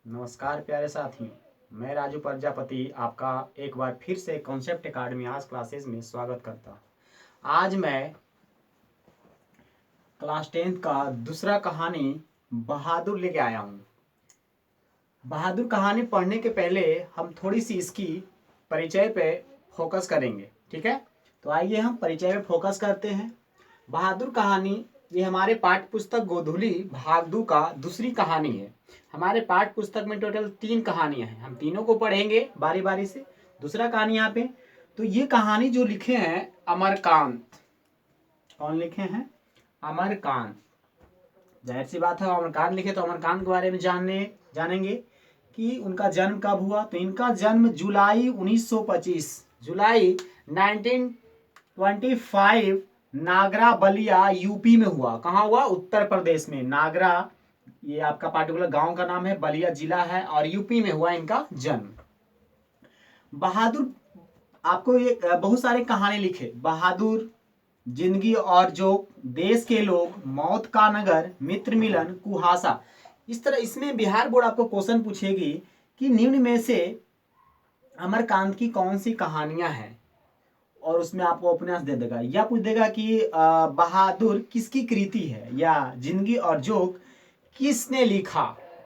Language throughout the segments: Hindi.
नमस्कार प्यारे साथी। मैं राजू प्रजापति आपका एक बार फिर से कॉन्सेप्ट एकेडमी आज क्लासेस में स्वागत करता हूँ। आज मैं क्लास 10th का दूसरा कहानी बहादुर लेके आया हूँ। बहादुर कहानी पढ़ने के पहले हम थोड़ी सी इसकी परिचय पे फोकस करेंगे, ठीक है? तो आइए हम परिचय पे फोकस करते हैं। बहादुर कहानी ये हमारे पाठ्य पुस्तक गोधुली भाग 2 का दूसरी कहानी है। हमारे पाठ्य पुस्तक में टोटल 3 कहानियां हैं, हम तीनों को पढ़ेंगे बारी बारी से। दूसरा कहानी यहाँ पे, तो ये कहानी जो लिखे हैं अमरकांत। कौन लिखे हैं? अमरकांत। जाहिर सी बात है, अमरकांत लिखे तो अमरकांत के बारे में जानेंगे कि उनका जन्म कब हुआ। तो इनका जन्म जुलाई 1925 जुलाई 1925 नागरा बलिया यूपी में हुआ। कहाँ हुआ? उत्तर प्रदेश में। नागरा ये आपका पार्टिकुलर गांव का नाम है, बलिया जिला है और यूपी में हुआ इनका जन्म। बहादुर आपको ये बहुत सारे कहानी लिखे, बहादुर, जिंदगी और जोक, देश के लोग, मौत का नगर, मित्र मिलन, कुहासा। इस तरह इसमें बिहार बोर्ड आपको क्वेश्चन पूछेगी कि निम्न में से अमरकांत की कौन सी कहानियां हैं, और उसमें आपको उपन्यास दे देगा या पूछ देगा कि बहादुर किसकी कृति है या जिंदगी और जोक किसने लिखा।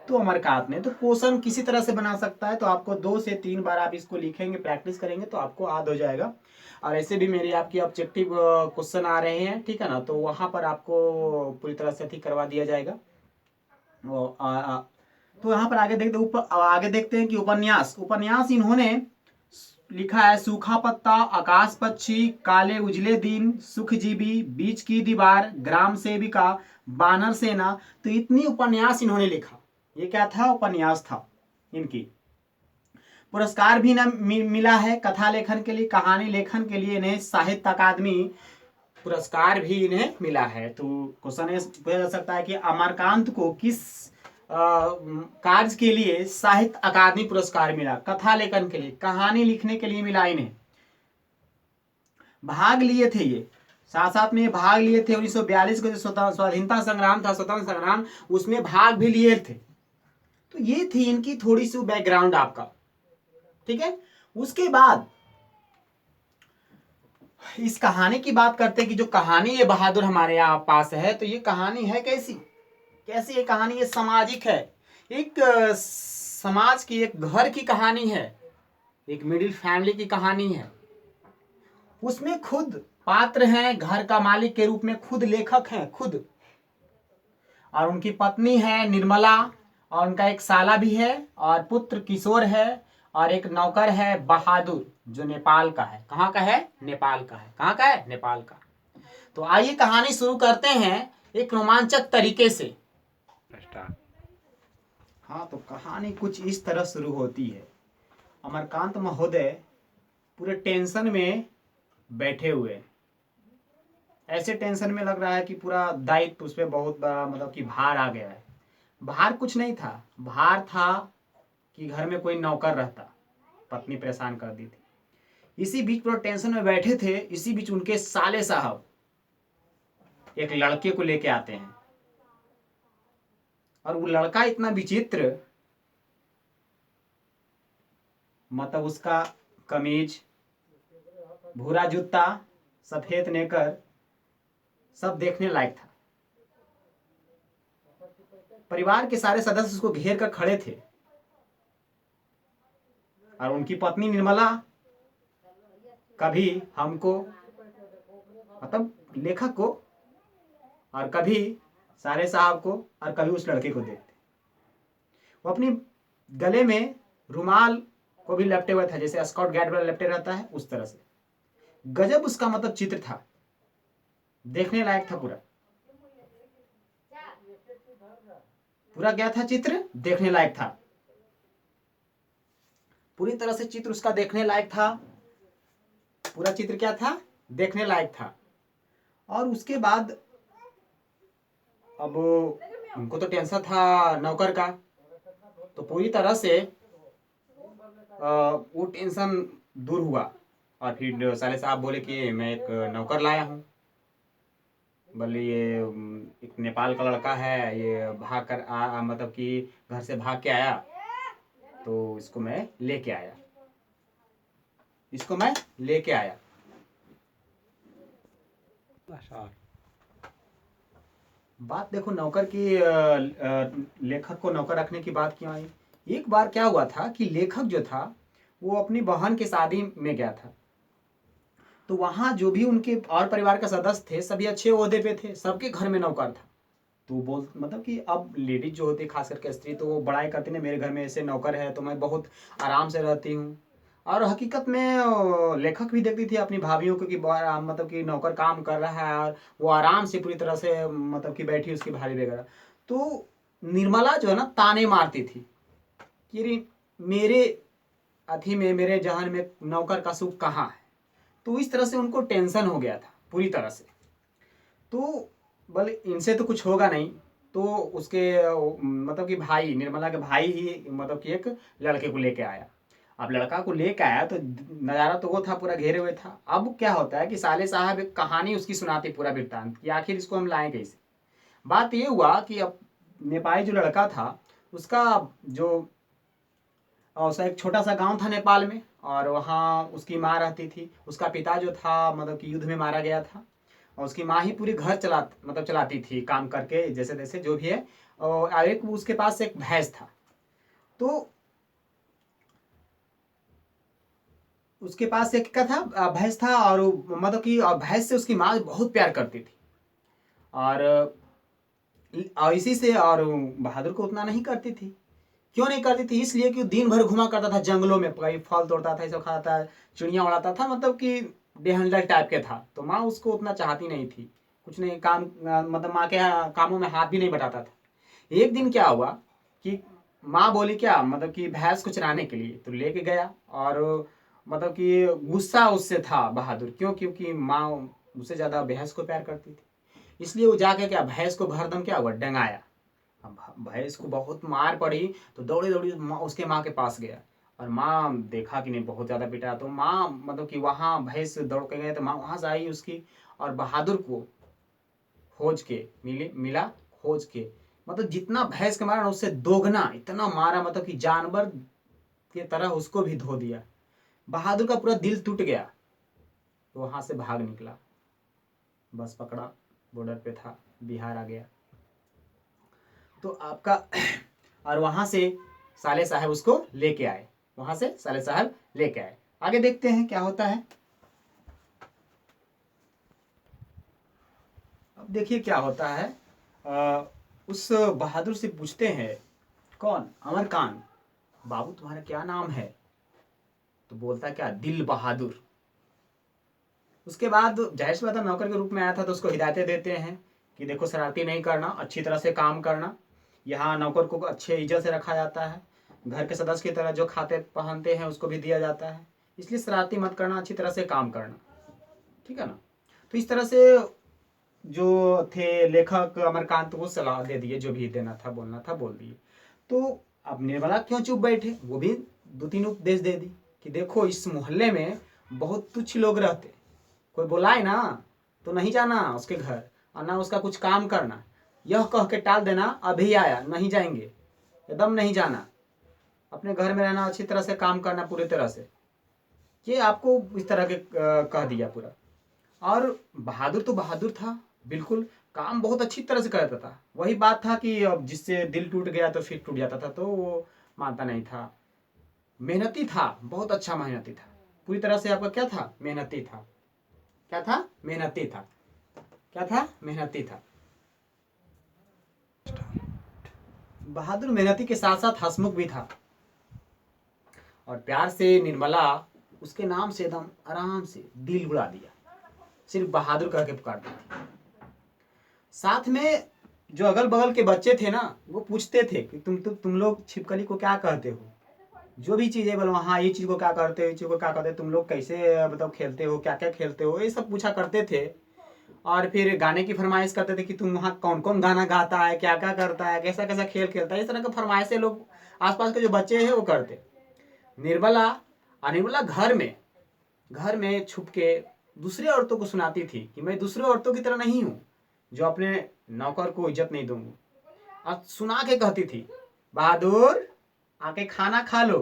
तो अमरकांत ने। तो क्वेश्चन किसी तरह से बना सकता है, तो आपको 2 से 3 बार आप इसको लिखेंगे, प्रैक्टिस करेंगे तो आपको याद हो जाएगा। और ऐसे भी मेरी आपकी ऑब्जेक्टिव क्वेश्चन आ रहे हैं, ठीक है ना? तो वहां पर आपको पूरी तरह से ठीक करवा दिया जाएगा। तो यहाँ पर आगे देखते हैं कि उपन्यास इन्होंने लिखा है सूखा पत्ता, आकाश पक्षी, काले उजले दिन, सुखजीवी, बीच की दीवार, ग्राम सेविका, बानर सेना। तो इतनी उपन्यास इन्होंने लिखा। ये क्या था? उपन्यास था इनकी। पुरस्कार भी मिला है कथा लेखन के लिए, कहानी लेखन के लिए इन्हें साहित्य अकादमी पुरस्कार भी इन्हें मिला है। तो क्वेश्चन ये पूछा जा सकता है कि अमरकांत को किस कार्य के लिए साहित्य अकादमी पुरस्कार मिला? कथा लेखन के लिए, कहानी लिखने के लिए मिला इन्हें। भाग लिए थे ये, साथ साथ में भाग लिए थे 1942 का जो स्वाधीनता संग्राम था, स्वतंत्र संग्राम, उसमें भाग भी लिए थे। तो ये थी इनकी थोड़ी सी बैकग्राउंड आपका, ठीक है? उसके बाद इस कहानी की बात करते हैं कि जो कहानी ये बहादुर हमारे यहाँ पास है, तो ये कहानी है कैसी ये कहानी? ये सामाजिक है। एक समाज की, एक घर की कहानी है, एक मिडिल फैमिली की कहानी है। उसमें खुद पात्र हैं, घर का मालिक के रूप में खुद लेखक हैं खुद, और उनकी पत्नी है निर्मला, और उनका एक साला भी है, और पुत्र किशोर है, और एक नौकर है बहादुर जो नेपाल का है। कहाँ का है? नेपाल का है। कहाँ का है? नेपाल का। तो आइए कहानी शुरू करते हैं एक रोमांचक तरीके से। हाँ, तो कहानी कुछ इस तरह शुरू होती है। अमरकांत महोदय पूरे टेंशन में बैठे हुए, ऐसे टेंशन में लग रहा है कि पूरा दायित्व उस पर बहुत बड़ा, मतलब कि भार आ गया है। भार कुछ नहीं था, भार था कि घर में कोई नौकर रहता, पत्नी परेशान कर दी थी। इसी बीच पूरा टेंशन में बैठे थे। इसी बीच उनके साले साहब एक लड़के को लेके आते हैं, और वो लड़का इतना विचित्र, मतलब उसका कमीज, भूरा जूता, सफेद नेकर, सब देखने लायक था। परिवार के सारे सदस्य उसको घेर कर खड़े थे, और उनकी पत्नी निर्मला कभी हमको, मतलब लेखक को, और कभी सारे साहब को, और कभी उस लड़के को देखते। वो अपनी गले में रुमाल को भी लपटे हुआ था, जैसे स्कॉट गार्ड वाला लपटे रहता है उस तरह से। गजब उसका मतलब चित्र था, देखने लायक था पूरा। पूरा क्या था? चित्र देखने लायक था, पूरी तरह से चित्र उसका देखने लायक था। पूरा चित्र क्या था? देखने लायक था। और उसके बाद अब उनको तो टेंशन था नौकर का, तो पूरी तरह से वो टेंशन दूर हुआ। और फिर साले साहब बोले कि मैं एक नौकर लाया हूँ। बोले ये एक नेपाल का लड़का है, ये भाग कर मतलब कि घर से भाग के आया, तो इसको मैं लेके आया, इसको मैं लेके आया। बात देखो नौकर की, लेखक को नौकर रखने की बात क्यों आई। एक बार क्या हुआ था कि लेखक जो था वो अपनी बहन की शादी में गया था, तो वहां जो भी उनके और परिवार का सदस्य थे सभी अच्छे ओहदे पे थे, सबके घर में नौकर था। तो बोल मतलब कि अब लेडीज जो होती है खास करके स्त्री, तो वो बड़ाई करती है, मेरे घर में ऐसे नौकर है तो मैं बहुत आराम से रहती हूँ। और हकीकत में लेखक भी देखती थी अपनी भाभीियों को कि मतलब कि नौकर काम कर रहा है और वो आराम से पूरी तरह से मतलब कि बैठी उसकी भाभी वगैरह। तो निर्मला जो है ना ताने मारती थी कि मेरे अथी में, मेरे जहन में नौकर का सुख कहाँ है। तो इस तरह से उनको टेंशन हो गया था पूरी तरह से। तो बोले इनसे तो कुछ होगा नहीं, तो उसके मतलब कि भाई, निर्मला के भाई ही मतलब कि एक लड़के को लेके आया। अब लड़का को लेके आया तो नज़ारा तो वो था, पूरा घेरे हुए था। अब क्या होता है कि साले साहब एक कहानी उसकी सुनाती पूरा वृत्तांत कि आखिर इसको हम लाएं कैसे। बात ये हुआ कि अब नेपाली जो लड़का था उसका जो उसका एक छोटा सा गांव था नेपाल में, और वहाँ उसकी माँ रहती थी। उसका पिता जो था मतलब कि युद्ध में मारा गया था, और उसकी माँ ही पूरी घर चलाती थी काम करके जैसे तैसे जो भी है। और एक उसके पास एक भैंस था, तो उसके पास एक क्या था, भैंस था। और मतलब कि भैंस से उसकी माँ बहुत प्यार करती थी। और इसी से और बहादुर को उतना नहीं करती थी। क्यों नहीं करती थी, इसलिए कि दिन भर घुमा करता था जंगलों में, कहीं फल तोड़ता था, ये सब खाता था, चिड़िया उड़ाता था, मतलब कि डेहंडल टाइप के था। तो माँ उसको उतना चाहती नहीं थी, कुछ नहीं काम मतलब माँ के कामों में हाथ भी नहीं बटाता था। एक दिन क्या हुआ कि माँ बोली क्या मतलब कि भैंस को चराने के लिए, तो लेके गया। और मतलब कि गुस्सा उससे था बहादुर, क्यों, क्योंकि माँ उससे ज़्यादा भैंस को प्यार करती थी। इसलिए वो जाके क्या भैंस को भरदम क्या हुआ, डंगाया। अब भैंस को बहुत मार पड़ी, तो दौड़ी दौड़ी उसके माँ के पास गया। और माँ देखा कि नहीं बहुत ज़्यादा पिटा, तो माँ मतलब कि वहाँ भैंस दौड़ के गए, तो माँ वहाँ से आई उसकी, और बहादुर को खोज के मिला, खोज के मतलब जितना भैंस के मारा ना उससे दोगुना इतना मारा, मतलब कि जानवर की तरह उसको भी धो दिया। बहादुर का पूरा दिल टूट गया, तो वहाँ से भाग निकला, बस पकड़ा, बॉर्डर पे था, बिहार आ गया। तो आपका और वहां से साले साहब उसको लेके आए, वहां से साले साहब लेके आए। आगे देखते हैं क्या होता है। अब देखिए क्या होता है। उस बहादुर से पूछते हैं, कौन, अमरकांत, बाबू तुम्हारा क्या नाम है। तो बोलता क्या, दिल बहादुर। उसके बाद जाहिर सी बात है नौकर के रूप में आया था, तो उसको हिदायतें देते हैं कि देखो शरारती नहीं करना, अच्छी तरह से काम करना, यहाँ नौकर को अच्छे इज्जत से रखा जाता है, घर के सदस्य की तरह जो खाते पहनते हैं उसको भी दिया जाता है, इसलिए शरारती मत करना, अच्छी तरह से काम करना, ठीक है ना। तो इस तरह से जो थे लेखक अमरकांत वो सलाह दे दिए, जो भी देना था बोलना था बोल दिए। तो अब निर्मला क्यों चुप बैठे, वो भी दो तीन उपदेश दे दी कि देखो इस मोहल्ले में बहुत तुच्छ लोग रहते, कोई बुलाए ना तो नहीं जाना उसके घर, और ना उसका कुछ काम करना, यह कह के टाल देना अभी आया, नहीं जाएंगे, एकदम नहीं जाना, अपने घर में रहना, अच्छी तरह से काम करना पूरी तरह से। ये आपको इस तरह के कह दिया पूरा। और बहादुर तो बहादुर था, बिल्कुल काम बहुत अच्छी तरह से करता था। वही बात था कि अब जिससे दिल टूट गया तो फिर टूट जाता था, तो वो मानता नहीं था। मेहनती था, बहुत अच्छा मेहनती था, पूरी तरह से आपका क्या था, मेहनती था। क्या था, मेहनती था। क्या था, मेहनती था। बहादुर मेहनती के साथ साथ हंसमुख भी था, और प्यार से निर्मला उसके नाम से एकदम आराम से दिल उड़ा दिया, सिर्फ बहादुर कह के पुकारती थी। साथ में जो अगल बगल के बच्चे थे ना, वो पूछते थे कि तुम लोग छिपकली को क्या कहते हो, जो भी चीज़ है बोलो, हाँ ये चीज़ को क्या करते हो, ये चीज़ को क्या करते हो, तुम लोग कैसे मतलब खेलते हो, क्या क्या खेलते हो, ये सब पूछा करते थे। और फिर गाने की फरमाइश करते थे कि तुम वहाँ कौन कौन गाना गाता है, क्या क्या करता है, कैसा कैसा खेल खेलता है, इस तरह की फरमाइशें लोग आसपास के जो बच्चे हैं वो करते। निर्मला निर्मला घर में छुप के दूसरी औरतों को सुनाती थी कि मैं दूसरी औरतों की तरह नहीं हूँ जो अपने नौकर को इज्जत नहीं दूंगी। और सुना के कहती थी, बहादुर आके खाना खा लो,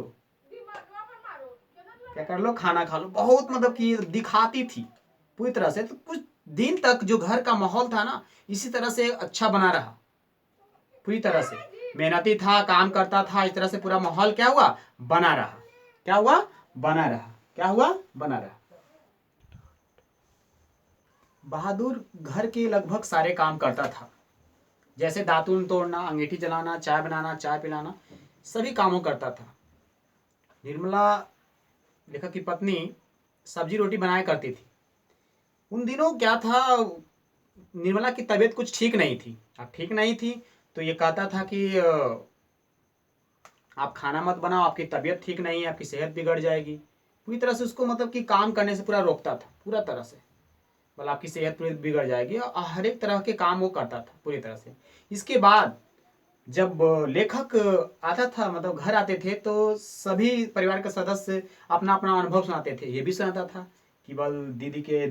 क्या कर लो, खाना खा लो। बहुत मतलब कि दिखाती थी पूरी तरह से। तो कुछ दिन तक जो घर का माहौल था ना, इसी तरह से अच्छा बना रहा, पूरी तरह से मेहनती था, काम करता था, इस तरह से पूरा माहौल क्या हुआ, बना रहा। क्या हुआ, बना रहा। क्या हुआ, बना रहा। बहादुर घर के लगभग सारे काम करता था, जैसे दातुन तोड़ना, अंगीठी जलाना, चाय बनाना, चाय पिलाना, सभी कामों करता था। निर्मला लेखक की पत्नी सब्जी रोटी बनाया करती थी। उन दिनों क्या था, निर्मला की तबीयत कुछ ठीक नहीं थी। अब ठीक नहीं थी तो ये कहता था कि आप खाना मत बनाओ, आपकी तबीयत ठीक नहीं है, आपकी सेहत बिगड़ जाएगी। पूरी तरह से उसको मतलब कि काम करने से पूरा रोकता था, पूरा तरह से। बोला आपकी सेहत पूरी बिगड़ जाएगी, और हर एक तरह के काम वो करता था पूरी तरह से। इसके बाद जब लेखक आता था, मतलब घर आते थे, तो सभी परिवार के सदस्य अपना अपना अनुभव सुनाते थे। ये भी सुनाता था कि बल दीदी के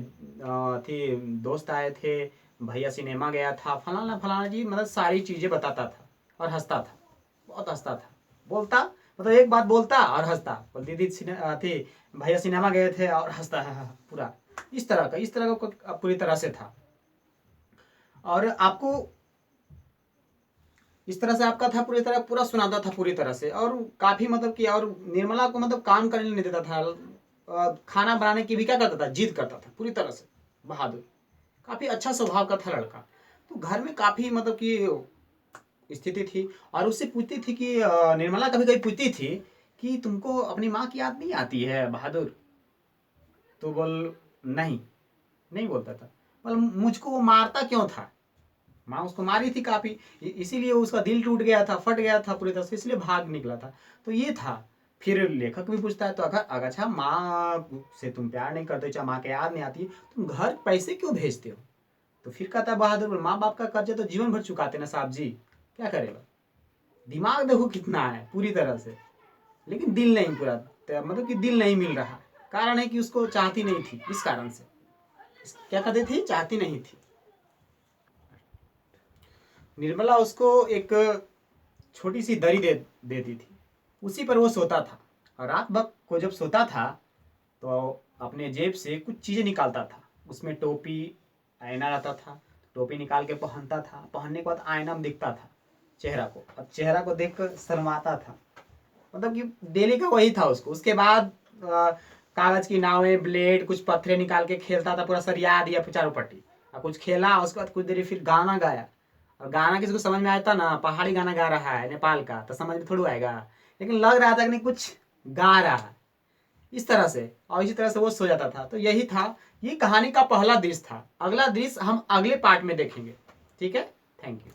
थे दोस्त आए थे, भैया सिनेमा गया था, फलाना फलाना जी, मतलब सारी चीज़ें बताता था और हंसता था, बहुत हंसता था। बोलता मतलब एक बात बोलता और हंसता, बोल दीदी थी, भैया सिनेमा गए थे, और हंसता है पूरा। इस तरह का पूरी तरह से था। और आपको इस तरह से आपका था, पूरी तरह पूरा सुनाता था पूरी तरह से। और काफी मतलब कि, और निर्मला को मतलब काम करने नहीं देता था। खाना बनाने की भी क्या करता था, जिद करता था पूरी तरह से। बहादुर काफी अच्छा स्वभाव का था लड़का। तो घर में काफी मतलब कि स्थिति थी। और उससे पूछती थी कि निर्मला कभी कभी पूछती थी कि तुमको अपनी माँ की याद नहीं आती है बहादुर? तो बोल नहीं, नहीं बोलता था। बोल मुझको वो मारता क्यों था? माँ उसको मारी थी काफी, इसीलिए उसका दिल टूट गया था, फट गया था पूरी तरह से, इसलिए भाग निकला था। तो ये था। फिर लेखक भी पूछता है, तो अगर अगर अच्छा माँ से तुम प्यार नहीं करते, चाहे माँ के याद नहीं आती, तुम घर पैसे क्यों भेजते हो? तो फिर कहता बहादुर, माँ बाप का कर्जा तो जीवन भर चुकाते ना साहब जी, क्या करेगा। दिमाग देखो कितना है पूरी तरह से, लेकिन दिल नहीं पूरा, मतलब कि दिल नहीं मिल रहा। कारण है कि उसको चाहती नहीं थी, इस कारण से। क्या कहते थी, चाहती नहीं थी। निर्मला उसको एक छोटी सी दरी देती थी, उसी पर वो सोता था। और रात भर को जब सोता था तो अपने जेब से कुछ चीज़ें निकालता था। उसमें टोपी, आईना रहता था। टोपी निकाल के पहनता था, पहनने के बाद आईना में दिखता था चेहरा को, अब चेहरा को देख कर शर्माता था। मतलब कि डेली का वही था उसको। उसके बाद कागज की नावें, ब्लेड, कुछ पत्थरे निकाल के खेलता था, पूरा सरिया दिया चारों पट्टी। और कुछ खेला, उसके बाद कुछ देर फिर गाना गाया। और गाना किसी को समझ में आता ना, पहाड़ी गाना गा रहा है नेपाल का, तो समझ में थोड़ा आएगा, लेकिन लग रहा था कि नहीं कुछ गा रहा है, इस तरह से। और इसी तरह से वो सो जाता था। तो यही था, ये कहानी का पहला दृश्य था। अगला दृश्य हम अगले पार्ट में देखेंगे। ठीक है, थैंक यू।